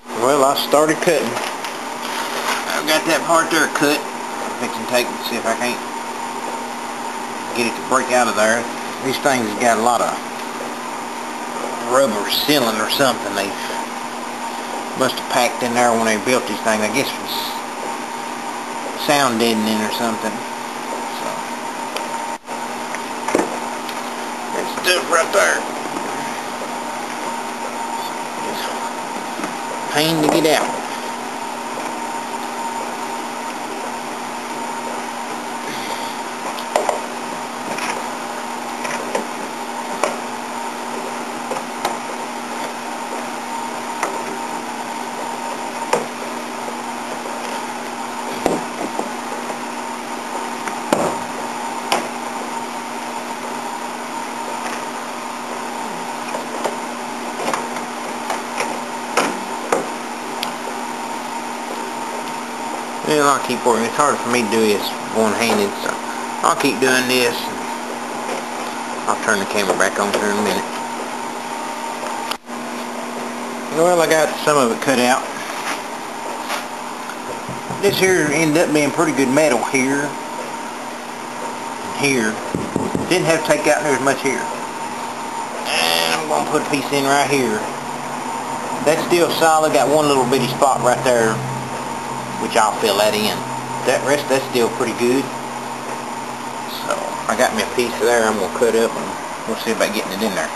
Well, I started cutting. I've got that part there cut. I'm fixing to take it and see if I can't get it to break out of there. These things have got a lot of rubber sealing or something. They must have packed in there when they built these things. I guess it was sound deadening or something. So, that stuff right there. It's a pain to get out. Well, I'll keep working. It's hard for me to do this one-handed, so I'll keep doing this. I'll turn the camera back on here in a minute. Well, I got some of it cut out. This here ended up being pretty good metal here and here. Didn't have to take out near as much here. And I'm going to put a piece in right here. That's still solid. Got one little bitty spot right there, which I'll fill that in. That rest, that's still pretty good. So I got me a piece there I'm going to cut up and we'll see about getting it in there.